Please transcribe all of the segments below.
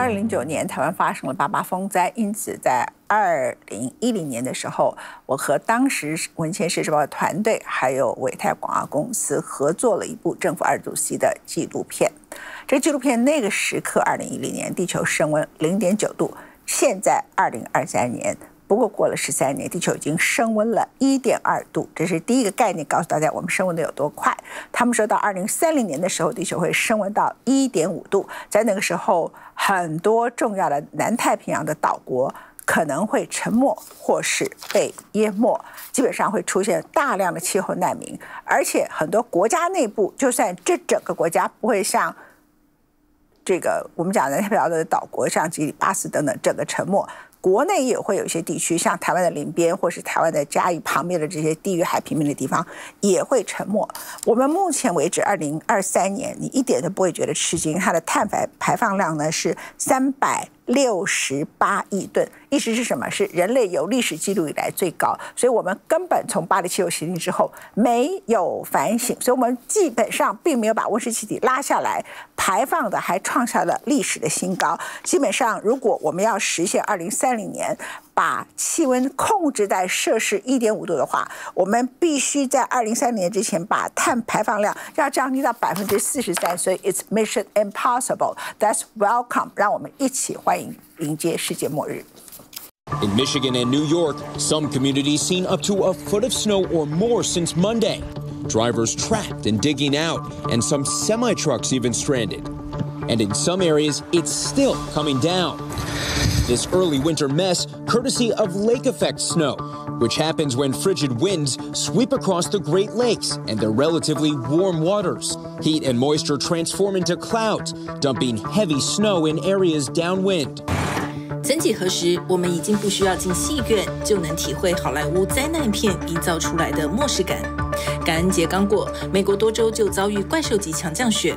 2009年台湾发生了88风灾，因此在2010年的时候，我和当时文茜时报的团队还有伟泰广告公司合作了一部正负2度 C 的纪录片。这个纪录片那个时刻2010年地球升温0.9度，现在2023年。不过过了13年，地球已经升温了1.2度，这是第一个概念，告诉大家我们升温的有多快。他们说到2030年的时候，地球会升温到1.5度，在那个时候，很多重要的南太平洋的岛国可能会沉没或是被淹没，基本上会出现大量的气候难民，而且很多国家内部，就算这整个国家不会像这个我们讲的南太平洋的岛国，像吉里巴斯等等整个沉没。国内也会有一些地区，像台湾的邻边，或是台湾的嘉义旁边的这些低于海平面的地方，也会沉没。我们目前为止，2023年，你一点都不会觉得吃惊，它的碳排放量呢是368亿吨，意思是什么？是人类有历史记录以来最高。所以我们根本从巴黎气候协定之后没有反省，所以我们基本上并没有把温室气体拉下来，排放的还创下了历史的新高。基本上，如果我们要实现2030年把气温控制在摄氏1.5度的话，我们必须在2030年之前把碳排放量要降低到43%，所以 it's mission impossible. That's welcome. 让我们一起欢迎迎接世界末日。In Michigan and New York, some communities seen up to a foot of snow or more since Monday. Drivers trapped and digging out, and some semi-trucks even stranded. And in some areas, it's still coming down. This early winter mess, courtesy of lake effect snow, which happens when frigid winds sweep across the Great Lakes and their relatively warm waters. Heat and moisture transform into clouds, dumping heavy snow in areas downwind. 曾几何时，我们已经不需要进戏院就能体会好莱坞灾难片营造出来的末世感。感恩节刚过，美国多州就遭遇怪兽级强降雪。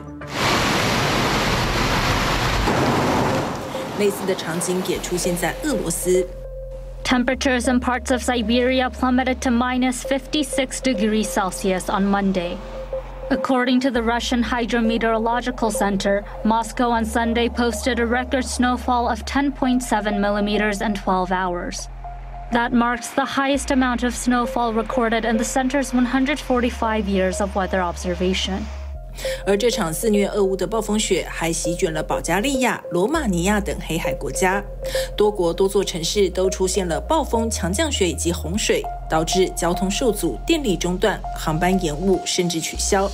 类似的场景也出现在俄罗斯。Temperatures in parts of Siberia plummeted to -56 degrees Celsius on Monday. According to the Russian Hydrometeorological Center, Moscow on Sunday posted a record snowfall of 10.7 millimeters in 12 hours. That marks the highest amount of snowfall recorded in the center's 145 years of weather observation. 而这场肆虐俄乌的暴风雪还席卷了保加利亚、罗马尼亚等黑海国家，多国多座城市都出现了暴风、强降雪以及洪水，导致交通受阻、电力中断、航班延误甚至取消。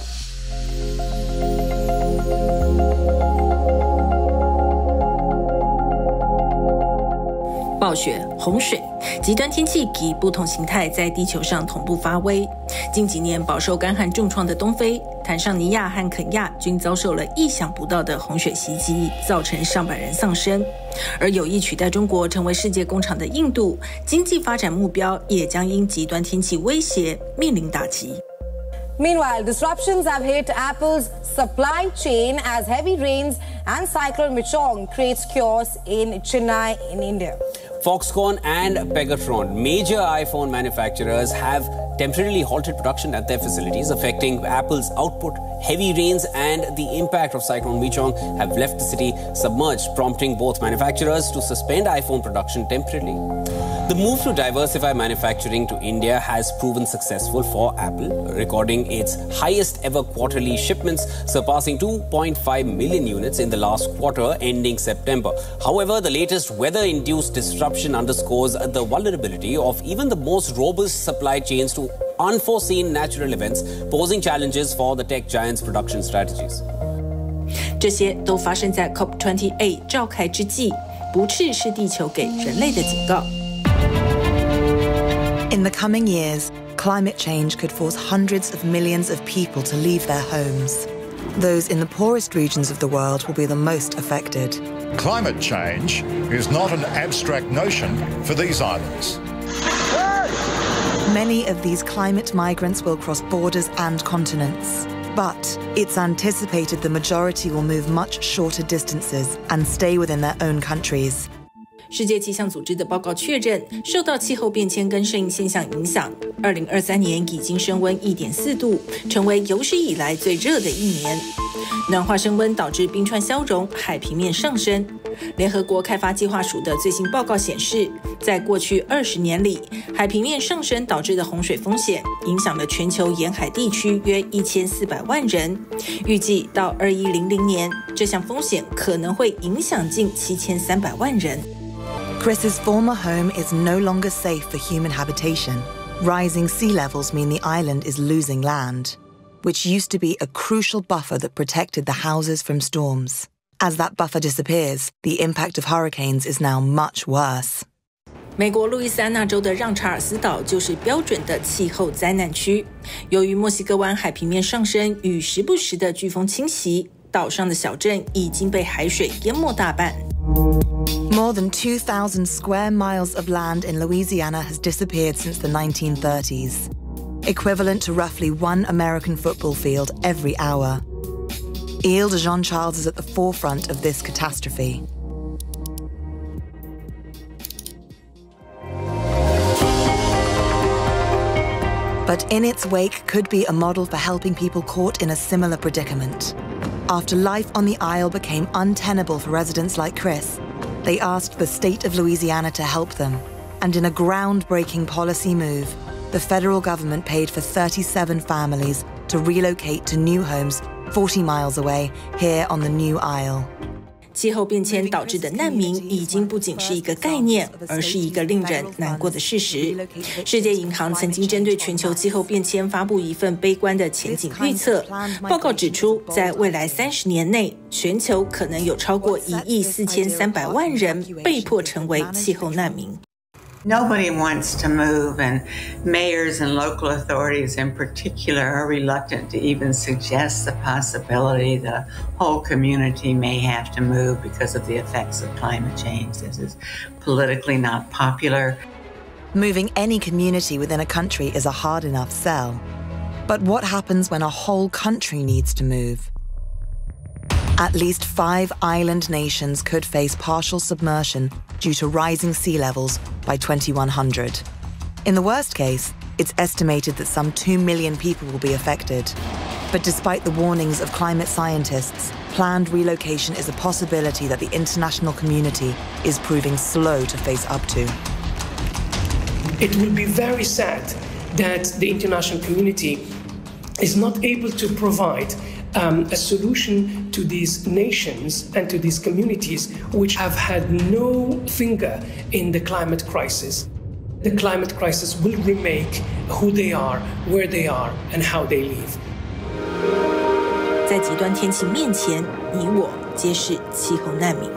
暴雪、洪水、极端天气以不同形态在地球上同步发威。近几年饱受干旱重创的东非、坦桑尼亚和肯亚均遭受了意想不到的洪水袭击，造成上百人丧生。而有意取代中国成为世界工厂的印度，经济发展目标也将因极端天气威胁面临打击。Meanwhile, disruptions have hit Apple's supply chain as heavy rains and Cyclone Michong creates chaos in Chennai in India. Foxconn and Pegatron, major iPhone manufacturers, have temporarily halted production at their facilities, affecting Apple's output. Heavy rains and the impact of Cyclone Michong have left the city submerged, prompting both manufacturers to suspend iPhone production temporarily. The move to diversify manufacturing to India has proven successful for Apple, recording its highest ever quarterly shipments, surpassing 2.5 million units in the last quarter ending September. However, the latest weather-induced disruption underscores the vulnerability of even the most robust supply chains to unforeseen natural events, posing challenges for the tech giants' production strategies. 这些都发生在 COP28 召开之际，不啻是地球给人类的警告。In the coming years, climate change could force hundreds of millions of people to leave their homes. Those in the poorest regions of the world will be the most affected. Climate change is not an abstract notion for these islands. Many of these climate migrants will cross borders and continents. But it's anticipated the majority will move much shorter distances and stay within their own countries. 世界气象组织的报告确认，受到气候变迁跟圣婴现象影响，2023年已经升温1.4度，成为有史以来最热的一年。暖化升温导致冰川消融，海平面上升。联合国开发计划署的最新报告显示，在过去20年里，海平面上升导致的洪水风险影响了全球沿海地区约1400万人。预计到2100年，这项风险可能会影响近7300万人。Chris's former home is no longer safe for human habitation. Rising sea levels mean the island is losing land, which used to be a crucial buffer that protected the houses from storms. As that buffer disappears, the impact of hurricanes is now much worse. 美国路易斯安那州的让查尔斯岛就是标准的气候灾难区。由于墨西哥湾海平面上升与时不时的飓风侵袭，岛上的小镇已经被海水淹没大半。More than 2,000 square miles of land in Louisiana has disappeared since the 1930s, equivalent to roughly one American football field every hour. Ile de Jean-Charles is at the forefront of this catastrophe. But in its wake could be a model for helping people caught in a similar predicament. After life on the Isle became untenable for residents like Chris, they asked the state of Louisiana to help them. And in a groundbreaking policy move, the federal government paid for 37 families to relocate to new homes 40 miles away here on the new Isle. 气候变迁导致的难民已经不仅是一个概念，而是一个令人难过的事实。世界银行曾经针对全球气候变迁发布一份悲观的前景预测，报告指出，在未来30年内，全球可能有超过1.43亿万人被迫成为气候难民。Nobody wants to move, and mayors and local authorities in particular are reluctant to even suggest the possibility the whole community may have to move because of the effects of climate change. This is politically not popular. Moving any community within a country is a hard enough sell. But what happens when a whole country needs to move? At least 5 island nations could face partial submersion due to rising sea levels by 2100. In the worst case, it's estimated that some 2 million people will be affected. But despite the warnings of climate scientists, planned relocation is a possibility that the international community is proving slow to face up to. It will be very sad that the international community is not able to provide a solution to these nations and to these communities which have had no finger in the climate crisis. The climate crisis will remake who they are, where they are, and how they live. 在极端天气面前，你我皆是气候难民。